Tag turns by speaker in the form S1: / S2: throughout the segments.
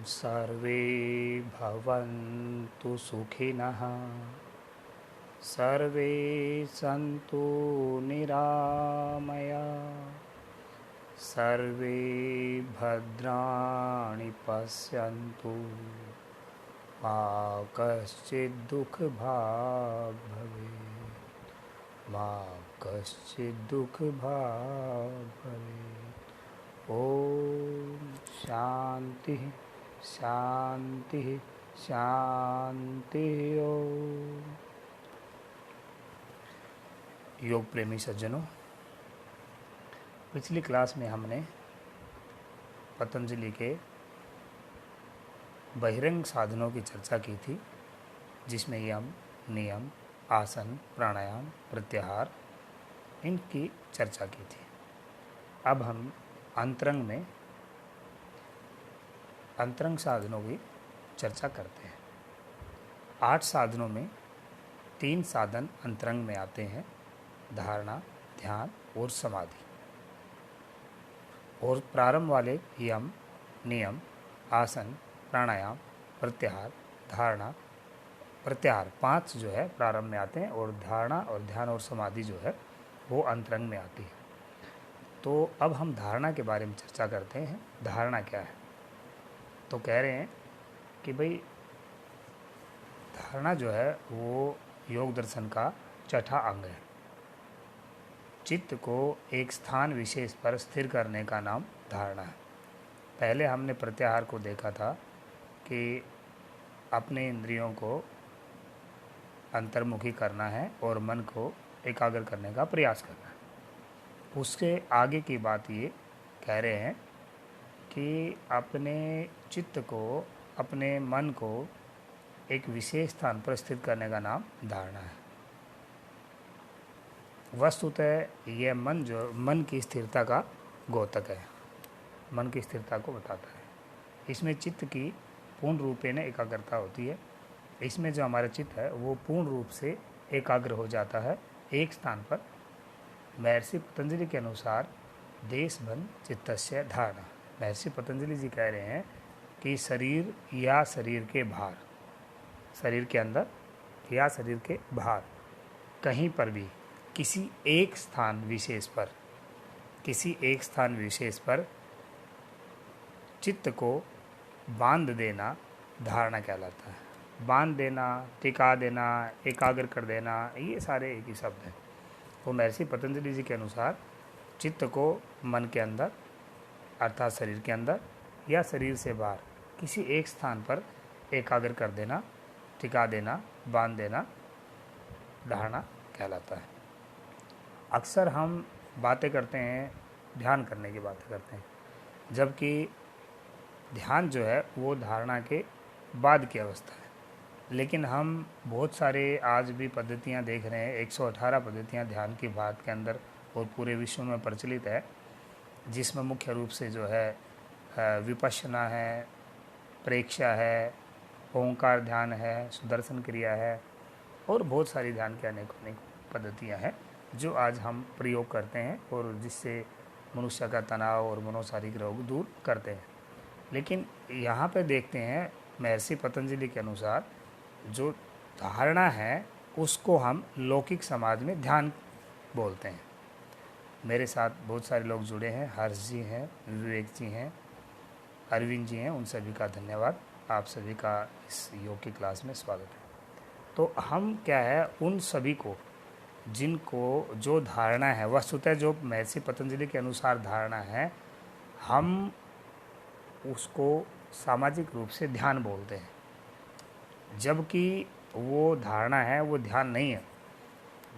S1: सर्वे भवन्तु सुखिनः सर्वे सन्तु निरामया सर्वे भद्राणि पश्यन्तु मा कश्चित् दुःखभाग् भवेत् मा कश्चित् दुःखभाग् भवेत्। ओम शांति शांति शांति। ओम। योग प्रेमी सज्जनों, पिछली क्लास में हमने पतंजलि के बहिरंग साधनों की चर्चा की थी, जिसमें यम, नियम, आसन, प्राणायाम, प्रत्याहार इनकी चर्चा की थी। अब हम अंतरंग साधनों की चर्चा करते हैं। 8 साधनों में 3 साधन अंतरंग में आते हैं, धारणा, ध्यान और समाधि। और प्रारंभ वाले यम, नियम, आसन, प्राणायाम, प्रत्याहार, धारणा, प्रत्याहार 5 जो है प्रारंभ में आते हैं, और धारणा और ध्यान और समाधि जो है वो अंतरंग में आती है। तो अब हम धारणा के बारे में चर्चा करते हैं। धारणा क्या है? तो कह रहे हैं कि भाई धारणा जो है वो योग दर्शन का छठा अंग है। चित्त को एक स्थान विशेष पर स्थिर करने का नाम धारणा है। पहले हमने प्रत्याहार को देखा था कि अपने इंद्रियों को अंतर्मुखी करना है और मन को एकाग्र करने का प्रयास करना है। उसके आगे की बात ये कह रहे हैं कि अपने चित्त को, अपने मन को एक विशेष स्थान पर स्थित करने का नाम धारणा है। वस्तुतः यह मन की स्थिरता का द्योतक है, मन की स्थिरता को बताता है। इसमें चित्त की पूर्ण रूपेण एकाग्रता होती है। इसमें जो हमारा चित्त है वो पूर्ण रूप से एकाग्र हो जाता है एक स्थान पर। महर्षि पतंजलि के अनुसार देशबन चित्तस्य धारणा। महर्षि पतंजलि जी कह रहे हैं कि शरीर या शरीर के बाहर, शरीर के अंदर या शरीर के बाहर, कहीं पर भी किसी एक स्थान विशेष पर चित्त को बांध देना धारणा कहलाता है। बांध देना, टिका देना, एकाग्र कर देना, ये सारे एक ही शब्द हैं। तो महर्षि पतंजलि जी के अनुसार चित्त को मन के अंदर अर्थात शरीर के अंदर या शरीर से बाहर किसी एक स्थान पर एकाग्र कर देना, टिका देना, बांध देना धारणा कहलाता है। अक्सर हम बातें करते हैं, ध्यान करने की बातें करते हैं, जबकि ध्यान जो है वो धारणा के बाद की अवस्था है। लेकिन हम बहुत सारे आज भी पद्धतियां देख रहे हैं। 118 पद्धतियां ध्यान की बात के अंदर और पूरे विश्व में प्रचलित है, जिसमें मुख्य रूप से जो है विपश्यना है, प्रेक्षा है, ओंकार ध्यान है, सुदर्शन क्रिया है और बहुत सारी ध्यान की अनेक पद्धतियाँ हैं जो आज हम प्रयोग करते हैं और जिससे मनुष्य का तनाव और मनोशारीरिक रोग दूर करते हैं। लेकिन यहाँ पे देखते हैं महर्षि पतंजलि के अनुसार जो धारणा है उसको हम लौकिक समाज में ध्यान बोलते हैं। मेरे साथ बहुत सारे लोग जुड़े हैं, हर्ष जी हैं, विवेक जी हैं, अरविंद जी हैं, उन सभी का धन्यवाद। आप सभी का इस योग की क्लास में स्वागत है। तो हम क्या है, उन सभी को जिनको जो धारणा है, वस्तुतः जो महर्षि पतंजलि के अनुसार धारणा है, हम उसको सामाजिक रूप से ध्यान बोलते हैं, जबकि वो धारणा है वो ध्यान नहीं है।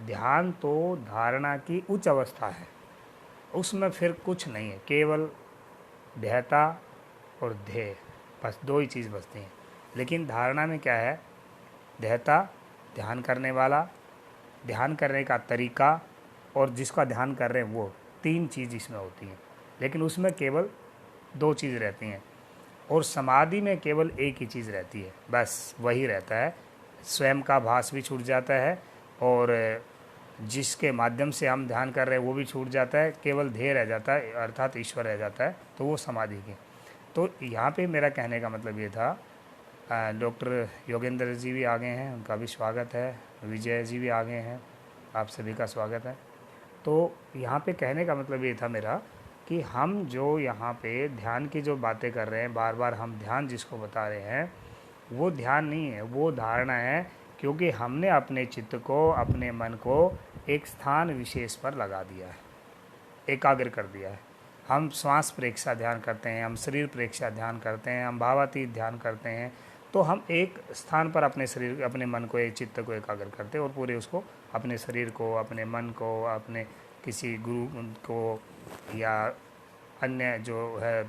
S1: ध्यान तो धारणा की उच्च अवस्था है, उसमें फिर कुछ नहीं है, केवल ध्येता और ध्येय, बस 2 ही चीज़ बचती हैं। लेकिन धारणा में क्या है, ध्येता, ध्यान करने वाला, ध्यान करने का तरीका और जिसका ध्यान कर रहे हैं वो, 3 चीज़ इसमें होती हैं। लेकिन उसमें केवल 2 चीज़ रहती हैं और समाधि में केवल एक ही चीज़ रहती है, बस वही रहता है। स्वयं का भास भी छूट जाता है और जिसके माध्यम से हम ध्यान कर रहे हैं वो भी छूट जाता है, केवल ध्येय रह जाता है अर्थात ईश्वर रह जाता है, तो वो समाधि की। तो यहाँ पे मेरा कहने का मतलब ये था, डॉक्टर योगेंद्र जी भी आ गए हैं, उनका भी स्वागत है, विजय जी भी आ गए हैं, आप सभी का स्वागत है। तो यहाँ पे कहने का मतलब ये था मेरा कि हम जो यहाँ पे ध्यान की जो बातें कर रहे हैं, बार बार हम ध्यान जिसको बता रहे हैं, वो ध्यान नहीं है, वो धारणा है, क्योंकि हमने अपने चित्त को, अपने मन को एक स्थान विशेष पर लगा दिया है, एकाग्र कर दिया है। हम श्वास प्रेक्षा ध्यान करते हैं, हम शरीर प्रेक्षा ध्यान करते हैं, हम भावातीत ध्यान करते हैं, तो हम एक स्थान पर अपने शरीर, अपने मन को, एक चित्त को एकाग्र करते हैं और पूरे उसको, अपने शरीर को, अपने मन को, अपने किसी गुरु को या अन्य जो है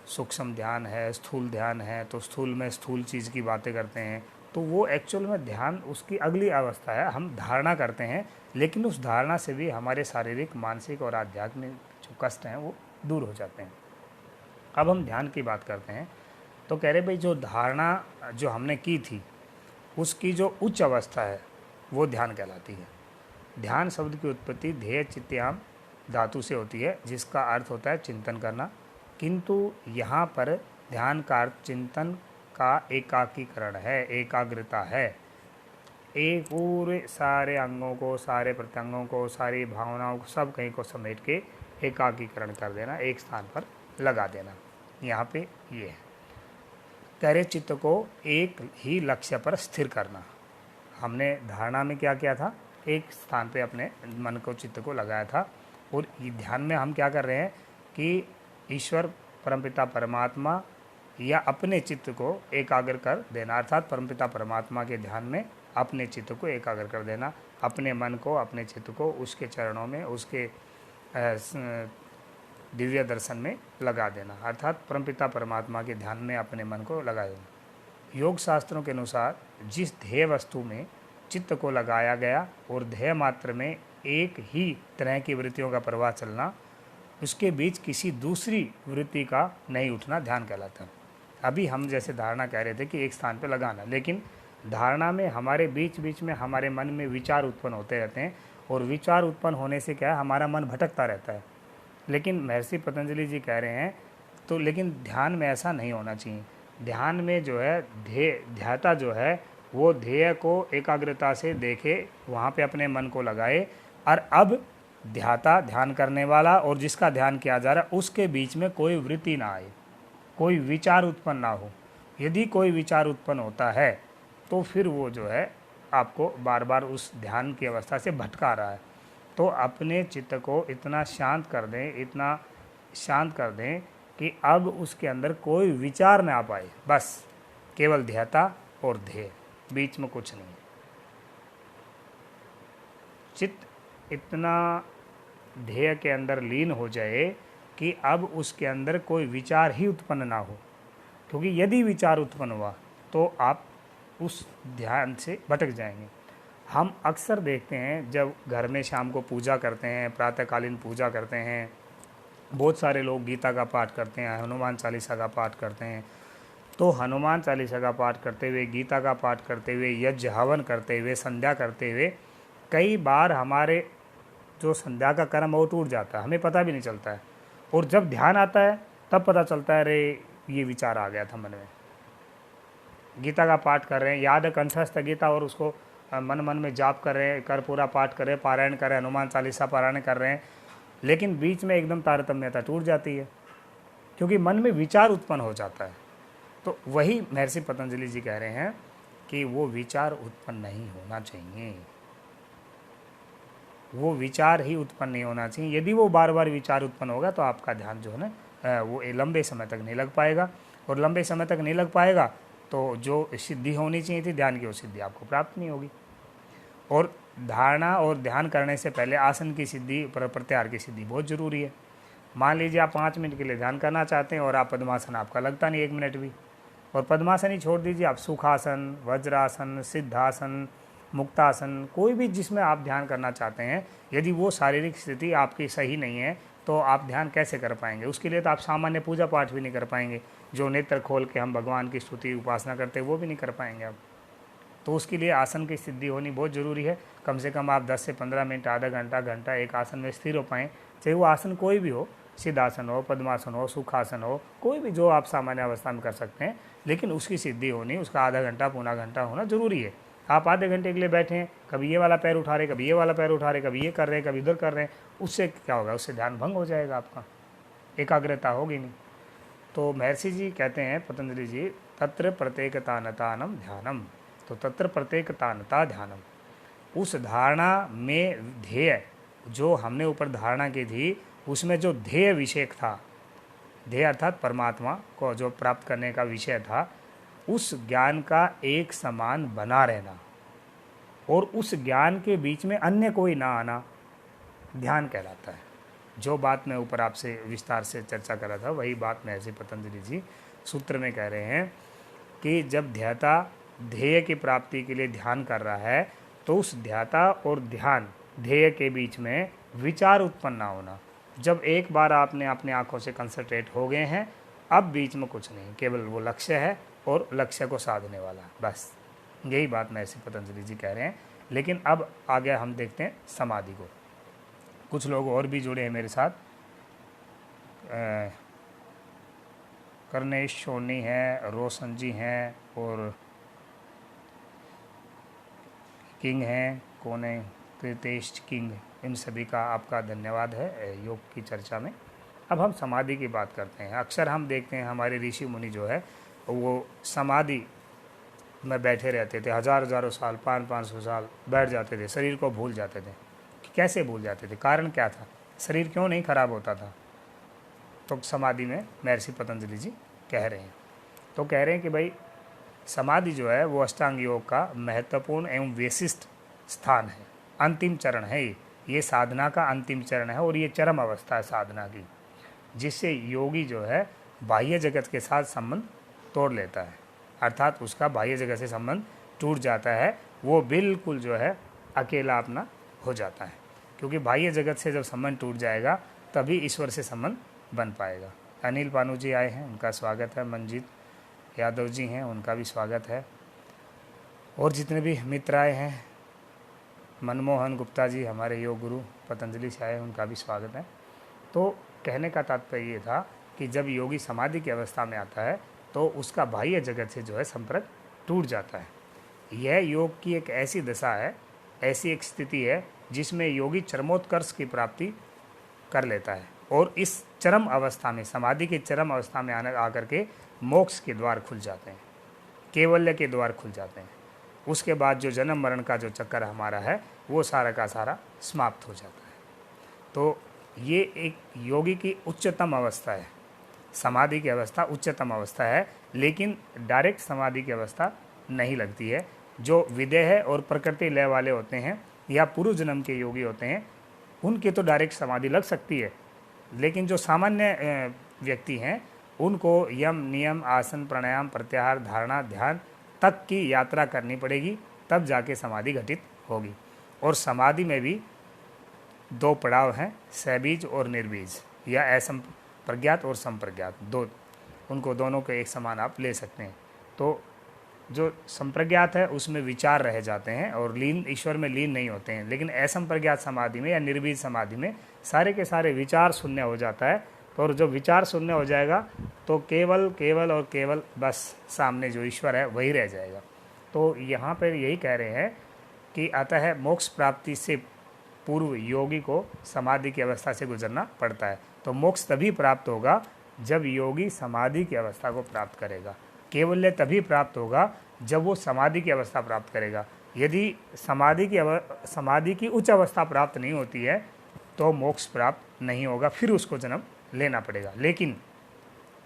S1: सूक्ष्म ध्यान है, स्थूल ध्यान है, तो स्थूल में स्थूल चीज़ की बातें करते हैं, तो वो एक्चुअल में ध्यान उसकी अगली अवस्था है। हम धारणा करते हैं, लेकिन उस धारणा से भी हमारे शारीरिक, मानसिक और आध्यात्मिक जो कष्ट हैं वो दूर हो जाते हैं। अब हम ध्यान की बात करते हैं, तो कह रहे भाई जो धारणा जो हमने की थी उसकी जो उच्च अवस्था है वो ध्यान कहलाती है। ध्यान शब्द की उत्पत्ति ध्येय चित्याम धातु से होती है, जिसका अर्थ होता है चिंतन करना, किंतु यहाँ पर ध्यान का अर्थ चिंतन का एकाकीकरण है, एकाग्रता है। एक पूरे सारे अंगों को, सारे प्रत्यंगों को, सारी भावनाओं को, सब कहीं को समेट के एकाकीकरण कर देना, एक स्थान पर लगा देना। यहाँ पे ये है, तेरे चित्त को एक ही लक्ष्य पर स्थिर करना। हमने धारणा में क्या किया था, एक स्थान पे अपने मन को, चित्त को लगाया था, और ये ध्यान में हम क्या कर रहे हैं कि ईश्वर, परमपिता परमात्मा या अपने चित्त को एकाग्र कर देना, अर्थात परमपिता परमात्मा के ध्यान में अपने चित्त को एकाग्र कर देना, अपने मन को, अपने चित्त को उसके चरणों में, उसके दिव्य दर्शन में लगा देना, अर्थात परमपिता परमात्मा के ध्यान में अपने मन को लगा देना। योग शास्त्रों के अनुसार जिस ध्येय वस्तु में चित्त को लगाया गया और ध्येय मात्र में एक ही तरह की वृत्तियों का प्रवाह चलना, उसके बीच किसी दूसरी वृत्ति का नहीं उठना ध्यान कहलाता है। अभी हम जैसे धारणा कह रहे थे कि एक स्थान पर लगाना, लेकिन धारणा में हमारे बीच बीच में हमारे मन में विचार उत्पन्न होते रहते हैं, और विचार उत्पन्न होने से क्या है, हमारा मन भटकता रहता है। लेकिन महर्षि पतंजलि जी कह रहे हैं, तो लेकिन ध्यान में ऐसा नहीं होना चाहिए। ध्यान में जो है ध्याता जो है वो ध्येय को एकाग्रता से देखे, वहाँ पे अपने मन को लगाए, और अब ध्याता, ध्यान करने वाला और जिसका ध्यान किया जा रहा है, उसके बीच में कोई वृत्ति ना आए, कोई विचार उत्पन्न ना हो। यदि कोई विचार उत्पन्न होता है तो फिर वो जो है आपको बार बार उस ध्यान की अवस्था से भटका रहा है। तो अपने चित्त को इतना शांत कर दें, इतना शांत कर दें कि अब उसके अंदर कोई विचार ना आ पाए, बस केवल ध्येता और ध्येय, बीच में कुछ नहीं। चित्त इतना ध्येय के अंदर लीन हो जाए कि अब उसके अंदर कोई विचार ही उत्पन्न ना हो, क्योंकि यदि विचार उत्पन्न हुआ तो आप उस ध्यान से भटक जाएंगे। हम अक्सर देखते हैं जब घर में शाम को पूजा करते हैं, प्रातःकालीन पूजा करते हैं, बहुत सारे लोग गीता का पाठ करते हैं, हनुमान चालीसा का पाठ करते हैं। तो हनुमान चालीसा का पाठ करते हुए, गीता का पाठ करते हुए, यज्ञ हवन करते हुए, संध्या करते हुए, कई बार हमारे जो संध्या का कर्म वो टूट जाता है, हमें पता भी नहीं चलता है। और जब ध्यान आता है तब पता चलता है, अरे ये विचार आ गया था मन में। गीता का पाठ कर रहे हैं, याद है कंठस्थ गीता, और उसको मन मन में जाप कर रहे हैं, कर पूरा पाठ कर रहे हैं, पारायण कर रहे हैं, हनुमान चालीसा पारायण कर रहे हैं, लेकिन बीच में एकदम तारतम्यता टूट जाती है, क्योंकि मन में विचार उत्पन्न हो जाता है। तो वही महर्षि पतंजलि जी कह रहे हैं कि वो विचार उत्पन्न नहीं होना चाहिए, वो विचार ही उत्पन्न नहीं होना चाहिए। यदि वो बार बार विचार उत्पन्न होगा तो आपका ध्यान जो है ना वो लंबे समय तक नहीं लग पाएगा, और लंबे समय तक नहीं लग पाएगा तो जो सिद्धि होनी चाहिए थी ध्यान की, वो सिद्धि आपको प्राप्त नहीं होगी। और धारणा और ध्यान करने से पहले आसन की सिद्धि, प्रत्याहार की सिद्धि बहुत ज़रूरी है। मान लीजिए आप 5 मिनट के लिए ध्यान करना चाहते हैं और आप पद्मासन, आपका लगता नहीं 1 मिनट भी, और पद्मासन ही छोड़ दीजिए, आप सुखासन, वज्रासन, सिद्धासन, मुक्तासन, कोई भी जिसमें आप ध्यान करना चाहते हैं, यदि वो शारीरिक स्थिति आपकी सही नहीं है तो आप ध्यान कैसे कर पाएंगे। उसके लिए तो आप सामान्य पूजा पाठ भी नहीं कर पाएंगे, जो नेत्र खोल के हम भगवान की स्तुति उपासना करते हैं वो भी नहीं कर पाएंगे आप। तो उसके लिए आसन की सिद्धि होनी बहुत ज़रूरी है। कम से कम आप 10 से 15 मिनट, आधा घंटा, घंटा एक आसन में स्थिर हो पाएँ, चाहे वो आसन कोई भी हो, सिद्धासन हो, पद्मासन हो, सुखासन हो, कोई भी जो आप सामान्य अवस्था में कर सकते हैं, लेकिन उसकी सिद्धि होनी, उसका आधा घंटा पौना घंटा होना जरूरी है। आप आधे घंटे के लिए बैठे हैं, कभी ये वाला पैर उठा रहे, कभी ये वाला पैर उठा रहे, कभी ये कर रहे हैं, कभी इधर कर रहे हैं, उससे क्या होगा? उससे ध्यान भंग हो जाएगा, आपका एकाग्रता होगी नहीं। तो महर्षि जी कहते हैं, पतंजलि जी, तत्र प्रत्येकतानतानम ध्यानम। तो तत्र प्रत्येकतानता ध्यानम, उस धारणा में ध्येय, जो हमने ऊपर धारणा की थी, उसमें जो ध्येय विषयक था, ध्येय अर्थात परमात्मा को जो प्राप्त करने का विषय था, उस ज्ञान का एक समान बना रहना और उस ज्ञान के बीच में अन्य कोई ना आना ध्यान कहलाता है। जो बात मैं ऊपर आपसे विस्तार से चर्चा कर रहा था, वही बात महर्षि पतंजलि जी सूत्र में कह रहे हैं कि जब ध्याता ध्येय की प्राप्ति के लिए ध्यान कर रहा है, तो उस ध्याता और ध्यान ध्येय के बीच में विचार उत्पन्न ना होना। जब एक बार आपने अपने आंखों से कंसंट्रेट हो गए हैं, अब बीच में कुछ नहीं, केवल वो लक्ष्य है और लक्ष्य को साधने वाला, बस यही बात महर्षि पतंजलि जी कह रहे हैं। लेकिन अब आगे हम देखते हैं समाधि को। कुछ लोग और भी जुड़े हैं मेरे साथ, करनेश सोनी हैं, रोशन जी हैं और किंग हैं, कौन है, कृतेश किंग, इन सभी का आपका धन्यवाद है योग की चर्चा में। अब हम समाधि की बात करते हैं। अक्सर हम देखते हैं हमारे ऋषि मुनि जो है वो समाधि में बैठे रहते थे, हज़ारों साल, 500 साल बैठ जाते थे, शरीर को भूल जाते थे। कैसे भूल जाते थे? कारण क्या था? शरीर क्यों नहीं खराब होता था? तो समाधि में महर्षि पतंजलि जी कह रहे हैं, तो कह रहे हैं कि भाई समाधि जो है वो अष्टांग योग का महत्वपूर्ण एवं विशिष्ट स्थान है, अंतिम चरण है। ये साधना का अंतिम चरण है और ये चरम अवस्था है साधना की, जिससे योगी जो है बाह्य जगत के साथ संबंध तोड़ लेता है, अर्थात उसका बाह्य जगत से संबंध टूट जाता है। वो बिल्कुल जो है अकेला अपना हो जाता है, क्योंकि बाह्य जगत से जब संबंध टूट जाएगा तभी ईश्वर से संबंध बन पाएगा। अनिल पानू जी आए हैं, उनका स्वागत है। मंजीत यादव जी हैं, उनका भी स्वागत है। और जितने भी मित्र आए हैं, मनमोहन गुप्ता जी हमारे योग गुरु पतंजलि से आए हैं, उनका भी स्वागत है। तो कहने का तात्पर्य ये था कि जब योगी समाधि की अवस्था में आता है तो उसका बाह्य जगत से जो है संपर्क टूट जाता है। यह योग की एक ऐसी दशा है, ऐसी एक स्थिति है जिसमें योगी चरमोत्कर्ष की प्राप्ति कर लेता है और इस चरम अवस्था में, समाधि की चरम अवस्था में आने आकर के मोक्ष के द्वार खुल जाते हैं, कैवल्य के द्वार खुल जाते हैं। उसके बाद जो जन्म मरण का जो चक्कर हमारा है वो सारा का सारा समाप्त हो जाता है। तो ये एक योगी की उच्चतम अवस्था है, समाधि की अवस्था उच्चतम अवस्था है, लेकिन डायरेक्ट समाधि की अवस्था नहीं लगती है। जो विदेह और प्रकृति लय वाले होते हैं या पूर्व जन्म के योगी होते हैं, उनकी तो डायरेक्ट समाधि लग सकती है, लेकिन जो सामान्य व्यक्ति हैं उनको यम नियम आसन प्राणायाम प्रत्याहार धारणा ध्यान तक की यात्रा करनी पड़ेगी, तब जाके समाधि घटित होगी। और समाधि में भी दो पड़ाव हैं, सबीज और निर्बीज, या असंप्रज्ञात और संप्रज्ञात, दो, उनको दोनों के एक समान आप ले सकते हैं। तो जो संप्रज्ञात है उसमें विचार रह जाते हैं और लीन, ईश्वर में लीन नहीं होते हैं, लेकिन असंप्रज्ञात समाधि में या निर्बीज समाधि में सारे के सारे विचार शून्य हो जाता है। तो और जब विचार शून्य हो जाएगा तो केवल केवल और केवल बस सामने जो ईश्वर है वही रह जाएगा। तो यहाँ पर यही कह रहे हैं कि अतः मोक्ष प्राप्ति से पूर्व योगी को समाधि की अवस्था से गुजरना पड़ता है। तो मोक्ष तभी प्राप्त होगा जब योगी समाधि की अवस्था को प्राप्त करेगा, केवल्य तभी प्राप्त होगा जब वो समाधि की अवस्था प्राप्त करेगा। यदि समाधि की उच्च अवस्था प्राप्त नहीं होती है तो मोक्ष प्राप्त नहीं होगा, फिर उसको जन्म लेना पड़ेगा। लेकिन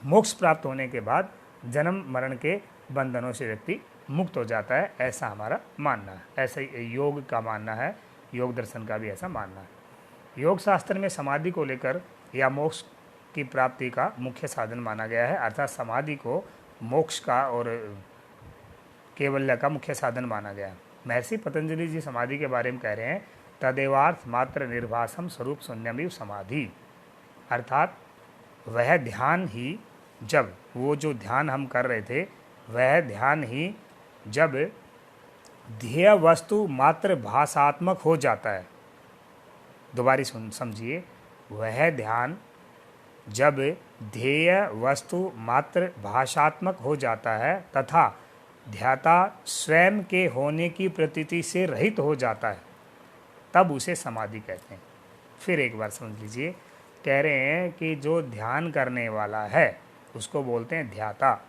S1: मोक्ष प्राप्त होने के बाद जन्म मरण के बंधनों से व्यक्ति मुक्त हो जाता है, ऐसा हमारा मानना है, ऐसा योग का मानना है, योग दर्शन का भी ऐसा मानना है। योग शास्त्र में समाधि को लेकर या मोक्ष की प्राप्ति का मुख्य साधन माना गया है, अर्थात समाधि को मोक्ष का और कैवल्य का मुख्य साधन माना गया है। महर्षि पतंजलि जी समाधि के बारे में कह रहे हैं, तदेवार्थ मात्र निर्भासम स्वरूप शून्यमिव समाधि, अर्थात वह ध्यान ही, जब वो जो ध्यान हम कर रहे थे वह ध्यान ही जब ध्येय वस्तु मात्र भाषात्मक हो जाता है, दोबारा समझिए, वह ध्यान जब ध्येय वस्तु मात्र भाषात्मक हो जाता है तथा ध्याता स्वयं के होने की प्रतीति से रहित हो जाता है, तब उसे समाधि कहते हैं। फिर एक बार समझ लीजिए, कह रहे हैं कि जो ध्यान करने वाला है उसको बोलते हैं ध्याता,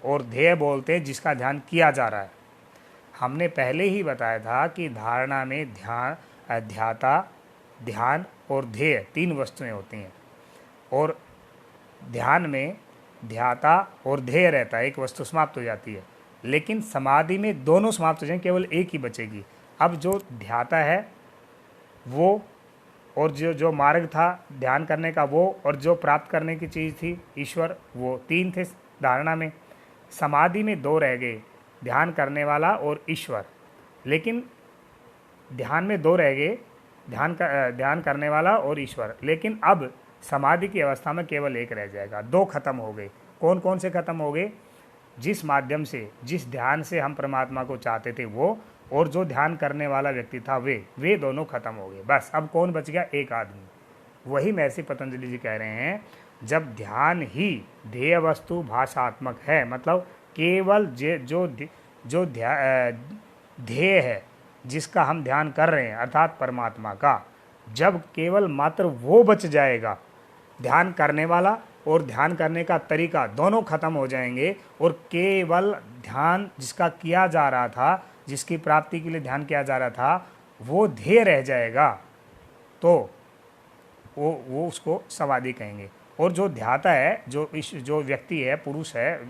S1: और ध्येय बोलते हैं जिसका ध्यान किया जा रहा है। हमने पहले ही बताया था कि धारणा में ध्याता, ध्यान और ध्येय 3 वस्तुएं होती हैं, और ध्यान में ध्याता और ध्येय रहता है, एक वस्तु समाप्त हो जाती है। लेकिन समाधि में दोनों समाप्त हो जाएंगे, केवल एक ही बचेगी। अब जो ध्याता है वो, और जो मार्ग था ध्यान करने का वो, और जो प्राप्त करने की चीज़ थी ईश्वर, वो 3 थे धारणा में। समाधि में 2 रह गए, ध्यान करने वाला और ईश्वर। लेकिन ध्यान में 2 रह गए, ध्यान करने वाला और ईश्वर। लेकिन अब समाधि की अवस्था में केवल 1 रह जाएगा, 2 खत्म हो गए। कौन कौन से खत्म हो गए? जिस माध्यम से, जिस ध्यान से हम परमात्मा को चाहते थे वो, और जो ध्यान करने वाला व्यक्ति था वे दोनों खत्म हो गए। बस अब कौन बच गया? एक आदमी। वही महर्षि पतंजलि जी कह रहे हैं, जब ध्यान ही ध्येय वस्तु भाषात्मक है, मतलब केवल जो ध्येय है जिसका हम ध्यान कर रहे हैं अर्थात परमात्मा का, जब केवल मात्र वो बच जाएगा, ध्यान करने वाला और ध्यान करने का तरीका दोनों खत्म हो जाएंगे, और केवल ध्यान जिसका किया जा रहा था, जिसकी प्राप्ति के लिए ध्यान किया जा रहा था, वो ध्येय रह जाएगा, तो वो उसको समाधि कहेंगे। और जो ध्याता है, जो व्यक्ति है, पुरुष है,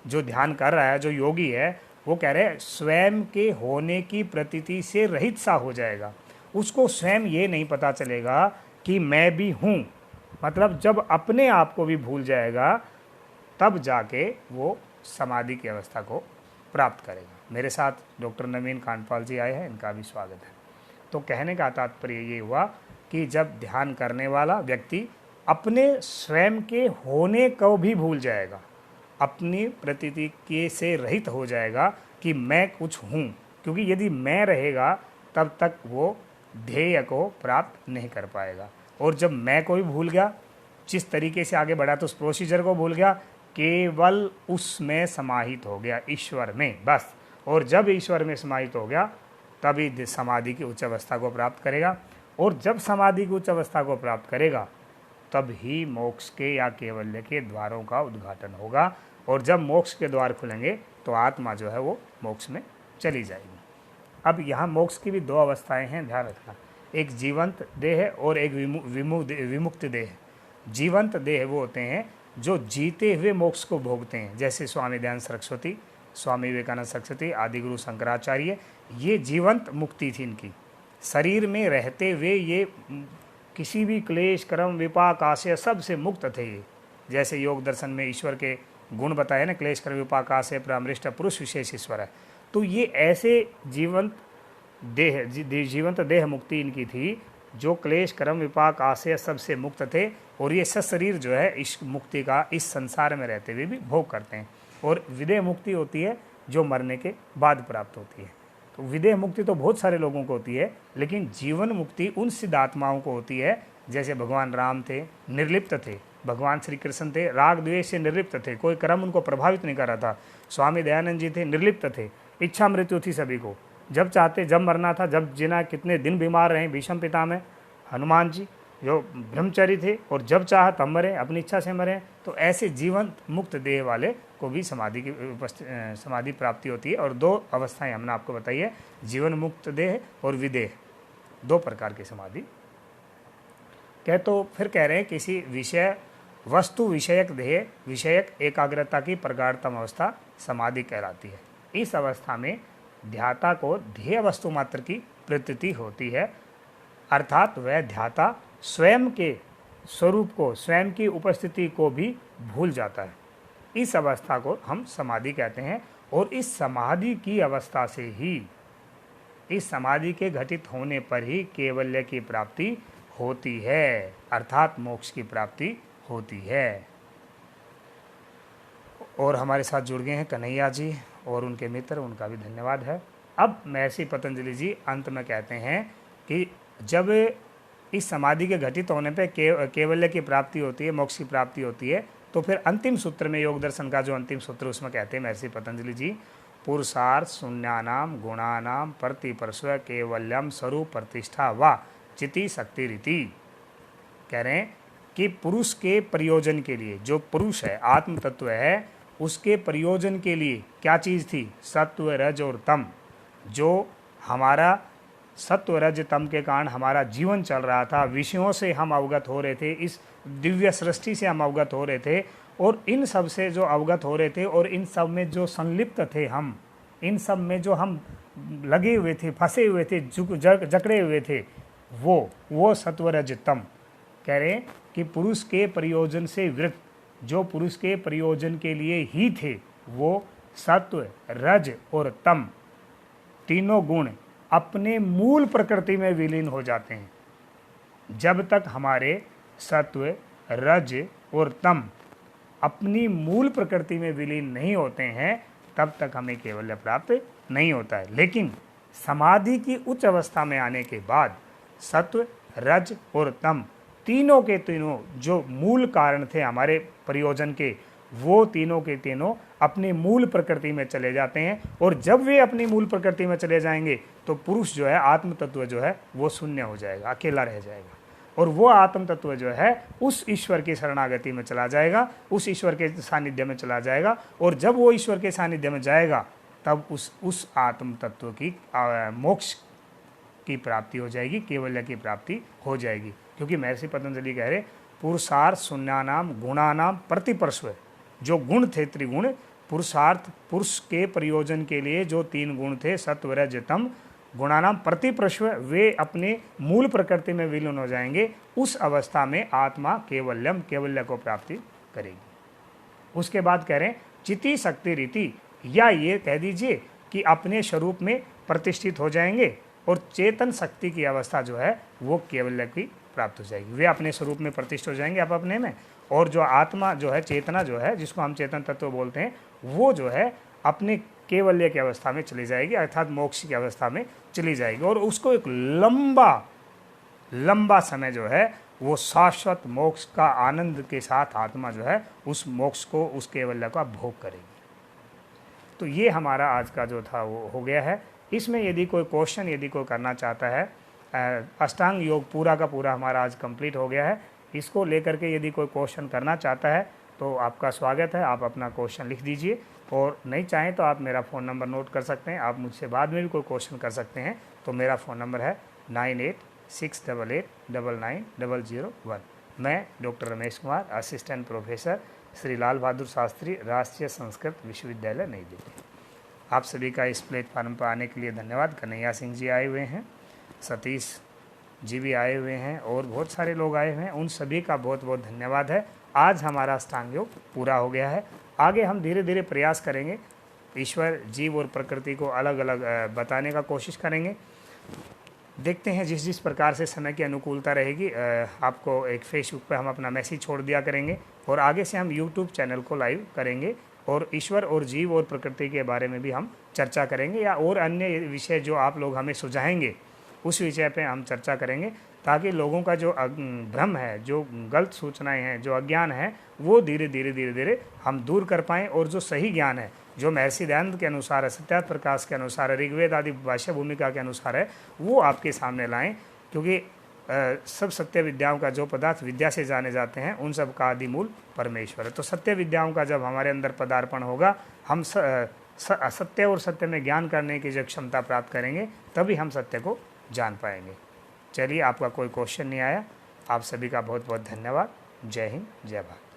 S1: जो ध्यान कर रहा है, जो योगी है, वो कह रहे हैं स्वयं के होने की प्रतीति से रहित सा हो जाएगा। उसको स्वयं ये नहीं पता चलेगा कि मैं भी हूँ, मतलब जब अपने आप को भी भूल जाएगा, तब जाके वो समाधि की अवस्था को प्राप्त करेगा। मेरे साथ डॉक्टर नवीन कांडपाल जी आए हैं, इनका भी स्वागत है। तो कहने का तात्पर्य ये हुआ कि जब ध्यान करने वाला व्यक्ति अपने स्वयं के होने को भी भूल जाएगा, अपनी प्रतीति के से रहित हो जाएगा कि मैं कुछ हूँ, क्योंकि यदि मैं रहेगा तब तक वो ध्येय को प्राप्त नहीं कर पाएगा। और जब मैं को भी भूल गया, जिस तरीके से आगे बढ़ा तो उस प्रोसीजर को भूल गया, केवल उसमें समाहित हो गया, ईश्वर में, बस। और जब ईश्वर में समाहित हो गया तभी समाधि की उच्च अवस्था को प्राप्त करेगा। और जब समाधि की उच्च अवस्था को प्राप्त करेगा तब ही मोक्ष के या केवल्य के द्वारों का उद्घाटन होगा। और जब मोक्ष के द्वार खुलेंगे तो आत्मा जो है वो मोक्ष में चली जाएगी। अब यहाँ मोक्ष की भी 2 अवस्थाएं हैं, ध्यान रखना। एक जीवंत देह और एक विमुक्त देह। जीवंत देह वो होते हैं जो जीते हुए मोक्ष को भोगते हैं, जैसे स्वामी दयानंद सरस्वती, स्वामी विवेकानंद सरस्वती, आदि गुरु शंकराचार्य। ये जीवंत मुक्ति थी इनकी। शरीर में रहते हुए ये किसी भी क्लेश, कर्म, विपाक, आशय सब से मुक्त थे ये। जैसे योग दर्शन में ईश्वर के गुण बताए ना, क्लेश, कर्म, विपाक, आशय, परामृष्ट, पुरुष विशेष ईश्वर है। तो ये ऐसे जीवंत देह मुक्ति इनकी थी जो क्लेश, कर्म, विपाक, आशय सब से मुक्त थे। और ये सशरीर जो है इस मुक्ति का इस संसार में रहते हुए भी भोग करते हैं। और विदेह मुक्ति होती है जो मरने के बाद प्राप्त होती है। तो विदेह मुक्ति तो बहुत सारे लोगों को होती है, लेकिन जीवन मुक्ति उन सिद्ध आत्माओं को होती है। जैसे भगवान राम थे, निर्लिप्त थे। भगवान श्री कृष्ण थे, राग द्वेष से निर्लिप्त थे, कोई कर्म उनको प्रभावित नहीं कर रहा था। स्वामी दयानंद जी थे, निर्लिप्त थे, इच्छा मृत्यु थी सभी को, जब चाहते जब मरना था, जब जीना। कितने दिन बीमार रहे भीष्म पितामह, हनुमान जी जो ब्रह्मचारी थे, और जब चाहा तब मरे, अपनी इच्छा से मरे। तो ऐसे जीवन मुक्त देह वाले को भी समाधि प्राप्ति होती है। और 2 अवस्थाएं हमने आपको बताई है, जीवन मुक्त देह और विदेह, 2 प्रकार की समाधि। तो फिर कह रहे हैं किसी विषय वस्तु विषयक देह विषयक एकाग्रता की प्रगाढ़तम अवस्था समाधि कहलाती है। इस अवस्था में ध्याता को ध्येय वस्तु मात्र की प्रतीति होती है, अर्थात वह ध्याता स्वयं के स्वरूप को, स्वयं की उपस्थिति को भी भूल जाता है। इस अवस्था को हम समाधि कहते हैं। और इस समाधि की अवस्था से ही, इस समाधि के घटित होने पर ही केवल्य की प्राप्ति होती है, अर्थात मोक्ष की प्राप्ति होती है। और हमारे साथ जुड़ गए हैं कन्हैया जी और उनके मित्र, उनका भी धन्यवाद है। अब महर्षि पतंजलि जी अंत में कहते हैं कि जब इस समाधि के घटित होने पे केवल्य की प्राप्ति होती है, मोक्ष की प्राप्ति होती है। तो फिर अंतिम सूत्र में योग दर्शन का जो अंतिम सूत्र उसमें कहते हैं महर्षि पतंजलि जी, पुरुषार्थ शून्यानाम गुणानाम प्रतिपर्श्व केवल्यम स्वरूप प्रतिष्ठा व चिति शक्ति रीति। कह रहे हैं कि पुरुष के प्रयोजन के लिए, जो पुरुष है आत्म तत्व है, उसके प्रयोजन के लिए क्या चीज़ थी? सत्व रज और तम। जो हमारा सत्व रज तम के कारण हमारा जीवन चल रहा था, विषयों से हम अवगत हो रहे थे, इस दिव्य सृष्टि से हम अवगत हो रहे थे, और इन सब से जो अवगत हो रहे थे और इन सब में जो संलिप्त थे हम, इन सब में जो हम लगे हुए थे, फंसे हुए थे, जकड़े हुए थे, वो सत्व रज तम। कह रहे हैं कि पुरुष के प्रयोजन से वृत्त, जो पुरुष के प्रयोजन के लिए ही थे, वो सत्व रज और तम तीनों गुण अपने मूल प्रकृति में विलीन हो जाते हैं। जब तक हमारे सत्व रज और तम अपनी मूल प्रकृति में विलीन नहीं होते हैं, तब तक हमें केवल्य प्राप्त नहीं होता है। लेकिन समाधि की उच्च अवस्था में आने के बाद सत्व रज और तम तीनों के तीनों जो मूल कारण थे हमारे प्रयोजन के, वो तीनों के तीनों अपनी मूल प्रकृति में चले जाते हैं। और जब वे अपनी मूल प्रकृति में चले जाएंगे तो पुरुष जो है, आत्म तत्व जो है, वो शून्य हो जाएगा, अकेला रह जाएगा। और वो आत्म तत्व जो है उस ईश्वर की शरणागति में चला जाएगा, उस ईश्वर के सानिध्य में चला जाएगा। और जब वो ईश्वर के सानिध्य में जाएगा तब उस आत्म तत्व की मोक्ष की प्राप्ति हो जाएगी, केवल्य की प्राप्ति हो जाएगी। क्योंकि महर्षि पतंजलि कह रहे पुरुषार्थ शून्यानाम गुणानाम प्रतिपर्श्व, जो गुण थे त्रिगुण, पुरुषार्थ पुरुष के प्रयोजन के लिए जो तीन गुण थे सत्व रज तम, गुणानाम प्रतिप्रश्व, वे अपने मूल प्रकृति में विलीन हो जाएंगे। उस अवस्था में आत्मा केवल्यम, केवल्य को प्राप्ति करेगी। उसके बाद कह रहे हैं चिति शक्ति रीति, या ये कह दीजिए कि अपने स्वरूप में प्रतिष्ठित हो जाएंगे और चेतन शक्ति की अवस्था जो है वो केवल्य की प्राप्त हो जाएगी। वे अपने स्वरूप में प्रतिष्ठित हो जाएंगे आप अपने में, और जो आत्मा जो है, चेतना जो है, जिसको हम चेतन तत्व बोलते हैं, वो जो है अपने केवल्य की अवस्था में चली जाएगी, अर्थात मोक्ष की अवस्था में चली जाएगी। और उसको एक लंबा समय जो है वो शाश्वत मोक्ष का आनंद के साथ आत्मा जो है उस मोक्ष को, उस केवल्य का भोग करेगी। तो ये हमारा आज का जो था वो हो गया है। इसमें यदि कोई क्वेश्चन यदि कोई करना चाहता है, अष्टांग योग पूरा का पूरा हमारा आज कंप्लीट हो गया है। इसको लेकर के यदि कोई क्वेश्चन करना चाहता है तो आपका स्वागत है, आप अपना क्वेश्चन लिख दीजिए। और नहीं चाहें तो आप मेरा फ़ोन नंबर नोट कर सकते हैं, आप मुझसे बाद में भी कोई क्वेश्चन कर सकते हैं। तो मेरा फ़ोन नंबर है 9868899001। मैं doctor Ramesh Kumar, assistant professor, Shri Lal Bahadur Shastri Rashtriya Sanskrit विश्वविद्यालय, नई दिल्ली। आप सभी का इस प्लेटफार्म पर आने के लिए धन्यवाद। कन्हैया सिंह जी आए हुए हैं, सतीश जी भी आए हुए हैं, और बहुत सारे लोग आए हुए हैं। उन सभी का बहुत बहुत धन्यवाद है। आज हमारा अष्टांग योग पूरा हो गया है। आगे हम धीरे धीरे प्रयास करेंगे, ईश्वर, जीव और प्रकृति को अलग अलग बताने का कोशिश करेंगे। देखते हैं जिस जिस प्रकार से समय की अनुकूलता रहेगी। आपको एक फेसबुक पे हम अपना मैसेज छोड़ दिया करेंगे, और आगे से हम यूट्यूब चैनल को लाइव करेंगे, और ईश्वर और जीव और प्रकृति के बारे में भी हम चर्चा करेंगे, या और अन्य विषय जो आप लोग हमें सुझाएंगे उस विषय पे हम चर्चा करेंगे, ताकि लोगों का जो भ्रम है, जो गलत सूचनाएं हैं, जो अज्ञान है, वो धीरे धीरे हम दूर कर पाएँ, और जो सही ज्ञान है, जो महर्षि दयानंद के अनुसार है, सत्यार्थ प्रकाश के अनुसार है, ऋग्वेद आदि भाष्य भूमिका के अनुसार है, वो आपके सामने लाएं। क्योंकि सब सत्य विद्याओं का जो पदार्थ विद्या से जाने जाते हैं, उन सब का आदि मूल परमेश्वर है। तो सत्य विद्याओं का जब हमारे अंदर पदार्पण होगा, हम सत्य और सत्य में ज्ञान करने की जो क्षमता प्राप्त करेंगे, तभी हम सत्य को जान पाएंगे। चलिए, आपका कोई क्वेश्चन नहीं आया। आप सभी का बहुत बहुत धन्यवाद। जय हिंद, जय भारत।